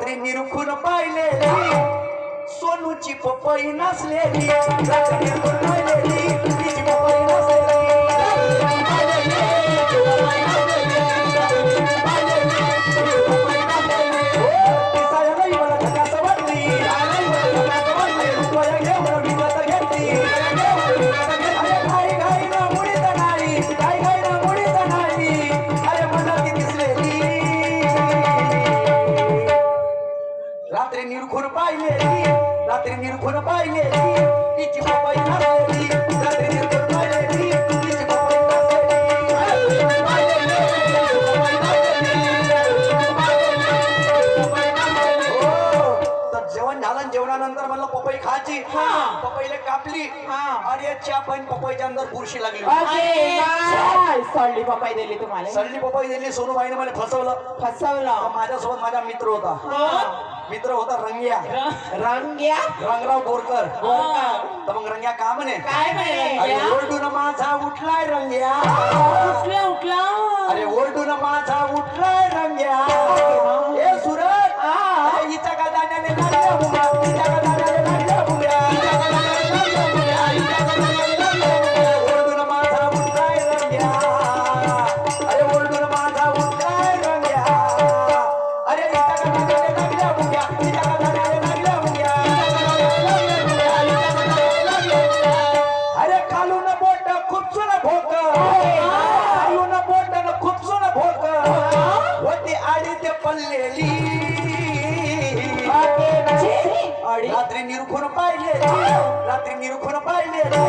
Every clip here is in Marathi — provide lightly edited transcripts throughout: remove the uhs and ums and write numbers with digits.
रात्री निरखून पाहिलेली सोनूची पपई नसलेली रात्री निरखून पाहिलेली तिची पपई नसलेली रात्री निरखून पाहिलेली रात्री निरखून पाहिलेली तिची पपई नसलेली रात्री निरखून पाहिलेली तिची पपई तर जेवण झालं जेवणानंतर मला पपई खायची पपईला कापली अरे च्या पण पपईच्या अंदर बुरशी लागली सळली पपाई दिली तुम्हाला सळली पपई दिली सोनूबाईने मला फसवलं माझ्यासोबत माझा मित्र होता रंग्या रंगराव बोरकर तर मग रंग्या का म्हणे अरे ओरडून माझा उठलाय रंग्या अरे ओरडून माझा उठलाय रंग्या हे सुरत हिच्या का दाण्याने लागल्या बुग्या हिच्या का दाण्याने लागल्या बुग्या ओरडून माझा उठलाय रंग्या अरे ओरडून माझा उठलाय रंग्या अरे हिच्या का दाण्याने लागल्या बुग्या हिच्या का दाण्याने लागल्या बुग्या अरे खालून बोट खुपसून भोक खालून बोट खुपसून भोक होती आडी ते पडलेली रात्री निरखून पाहिलेली रात्री निरखून पाहिलेली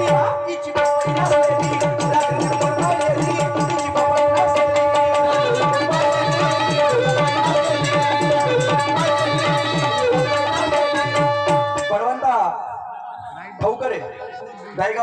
तिची पपई नसलेली रात्री निरखून पाहिलेली तिची पपई नसलेली बळवंता भाऊ करे गायगाव